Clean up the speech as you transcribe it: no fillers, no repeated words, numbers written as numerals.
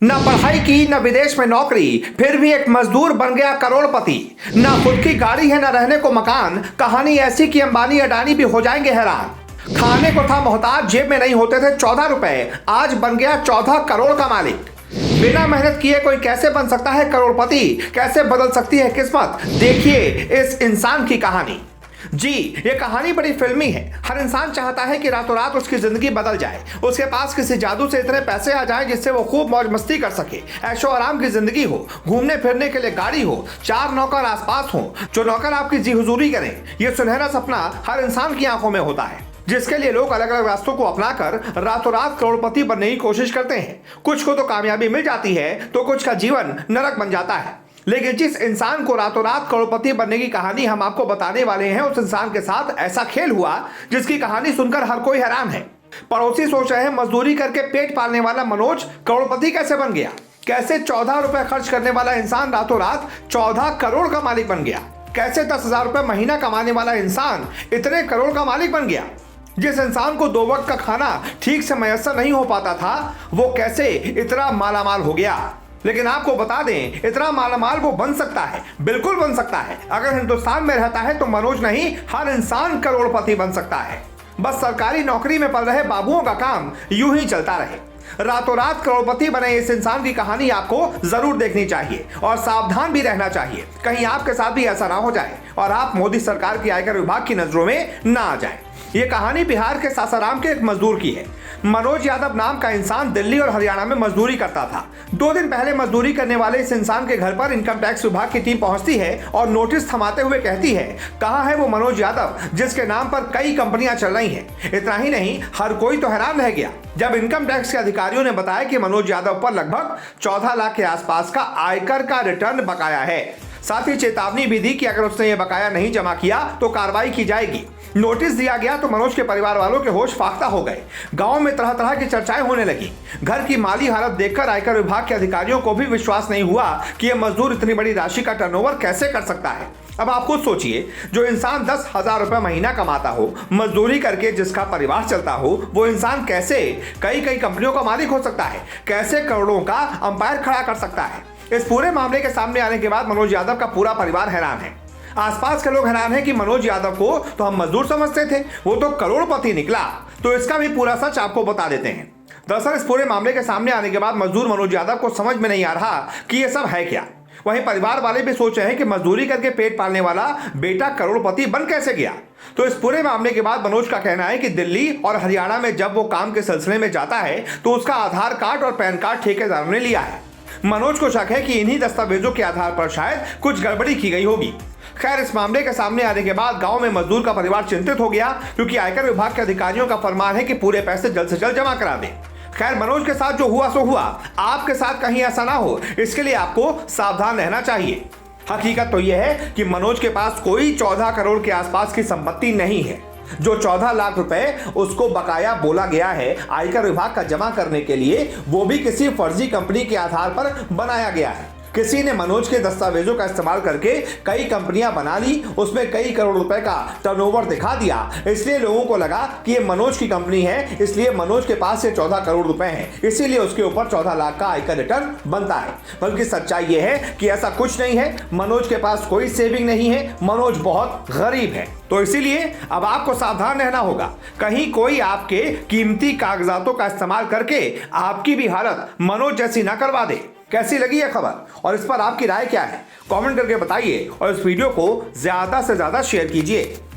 न पढ़ाई की न विदेश में नौकरी, फिर भी एक मजदूर बन गया करोड़पति। न खुद की गाड़ी है न रहने को मकान, कहानी ऐसी कि अंबानी अडानी भी हो जाएंगे हैरान। खाने को था मोहताज, जेब में नहीं होते थे 14 रुपए, आज बन गया 14 करोड़ का मालिक। बिना मेहनत किए कोई कैसे बन सकता है करोड़पति, कैसे बदल सकती है किस्मत, देखिए इस इंसान की कहानी। जी, ये कहानी बड़ी फिल्मी है। हर इंसान चाहता है कि रातों रात उसकी जिंदगी बदल जाए, उसके पास किसी जादू से इतने पैसे आ जाएं जिससे वो खूब मौज मस्ती कर सके, ऐशो आराम की जिंदगी हो, घूमने फिरने के लिए गाड़ी हो, 4 नौकर आसपास हो जो नौकर आपकी जी हुजूरी करें। ये सुनहरा सपना हर इंसान की आंखों में होता है, जिसके लिए लोग अलग अलग रास्तों को अपनाकर रातों रात करोड़पति बनने की कोशिश करते हैं। कुछ को तो कामयाबी मिल जाती है तो कुछ का जीवन नरक बन जाता है। लेकिन जिस इंसान को रातों रात करोड़पति बनने की कहानी हम आपको बताने वाले हैं, उस इंसान के साथ ऐसा खेल हुआ जिसकी कहानी सुनकर हर कोई हैरान है। पड़ोसी सोच रहे हैं मजदूरी करके पेट पालने वाला मनोज करोड़पति कैसे बन गया, कैसे 14 रुपए खर्च करने वाला इंसान रातों रात 14 करोड़ का मालिक बन गया, कैसे 10,000 रुपए महीना कमाने वाला इंसान इतने करोड़ का मालिक बन गया। जिस इंसान को 2 वक्त का खाना ठीक से मयसर नहीं हो पाता था, वो कैसे इतना मालामाल हो गया। लेकिन आपको बता दें, इतना मालामाल वो बन सकता है, बिल्कुल बन सकता है। अगर हिंदुस्तान में रहता है तो मनोज नहीं, हर इंसान करोड़पति बन सकता है। बस सरकारी नौकरी में पल रहे बाबुओं का काम यूं ही चलता रहे। रातों रात करोड़पति बने इस इंसान की कहानी आपको जरूर देखनी चाहिए और सावधान भी रहना चाहिए, कहीं आपके साथ भी ऐसा ना हो जाए और आप मोदी सरकार की आयकर विभाग की नजरों में ना आ जाए। ये कहानी बिहार के सासाराम के एक मजदूर की है। मनोज यादव नाम का इंसान दिल्ली और हरियाणा में मजदूरी करता था। 2 दिन पहले मजदूरी करने वाले इस इंसान के घर पर इनकम टैक्स विभाग की टीम पहुंचती है और नोटिस थमाते हुए कहती है, कहाँ है वो मनोज यादव जिसके नाम पर कई कंपनियां चल रही हैं। इतना ही नहीं, हर कोई तो हैरान रह गया जब इनकम टैक्स के अधिकारियों ने बताया कि मनोज यादव पर लगभग 14 लाख के आसपास का आयकर का रिटर्न बकाया है। साथ ही चेतावनी भी दी कि अगर उसने ये बकाया नहीं जमा किया तो कार्रवाई की जाएगी। नोटिस दिया गया तो मनोज के परिवार वालों के होश फाख्ता हो गए। गांव में तरह तरह की चर्चाएं होने लगी। घर की माली हालत देखकर आयकर विभाग के अधिकारियों को भी विश्वास नहीं हुआ कि यह मजदूर इतनी बड़ी राशि का टर्नओवर कैसे कर सकता है। अब आप खुद सोचिए, जो इंसान 10,000 रुपए महीना कमाता हो, मजदूरी करके जिसका परिवार चलता हो, वो इंसान कैसे कई कई कंपनियों का मालिक हो सकता है, कैसे करोड़ों का अंपायर खड़ा कर सकता है। इस पूरे मामले के सामने आने के बाद मनोज यादव का पूरा परिवार हैरान है। आसपास के लोग हैरान हैं कि मनोज यादव को तो हम मजदूर समझते थे, वो तो करोड़पति निकला। तो इसका भी पूरा सच आपको बता देते हैं। दरअसल इस पूरे मामले के सामने आने के बाद मजदूर मनोज यादव को समझ में नहीं आ रहा कि ये सब है क्या। वहीं परिवार वाले भी सोच रहे हैं कि मजदूरी करके पेट पालने वाला बेटा करोड़पति बन कैसे गया। तो इस पूरे मामले के बाद मनोज का कहना है कि दिल्ली और हरियाणा में जब वो काम के सिलसिले में जाता है तो उसका आधार कार्ड और पैन कार्ड ठेकेदारों ने लिया है। मनोज को शक है कि इन्हीं दस्तावेजों के आधार पर शायद कुछ गड़बड़ी की गई होगी। खैर, इस मामले के सामने आने के बाद गांव में मजदूर का परिवार चिंतित हो गया, क्योंकि आयकर विभाग के अधिकारियों का फरमान है कि पूरे पैसे जल्द से जल्द जमा करा दें। खैर, मनोज के साथ जो हुआ सो हुआ, आपके साथ कहीं ऐसा ना हो, इसके लिए आपको सावधान रहना चाहिए। हकीकत तो यह है कि मनोज के पास कोई 14 करोड़ के आसपास की संपत्ति नहीं है। जो 14 लाख रुपए उसको बकाया बोला गया है आयकर विभाग का जमा करने के लिए, वो भी किसी फर्जी कंपनी के आधार पर बनाया गया है। किसी ने मनोज के दस्तावेजों का इस्तेमाल करके कई कंपनियां बना ली, उसमें कई करोड़ रुपए का टर्नओवर दिखा दिया, इसलिए लोगों को लगा कि ये मनोज की कंपनी है, इसलिए मनोज के पास ये 14 करोड़ रुपए हैं, इसीलिए उसके ऊपर 14 लाख का आयकर रिटर्न बनता है। बल्कि सच्चाई ये है कि ऐसा कुछ नहीं है। मनोज के पास कोई सेविंग नहीं है, मनोज बहुत गरीब है। तो इसीलिए अब आपको सावधान रहना होगा, कहीं कोई आपके कीमती कागजातों का इस्तेमाल करके आपकी भी हालत मनोज जैसी ना करवा दे। कैसी लगी यह खबर और इस पर आपकी राय क्या है, कमेंट करके बताइए और इस वीडियो को ज्यादा से ज्यादा शेयर कीजिए।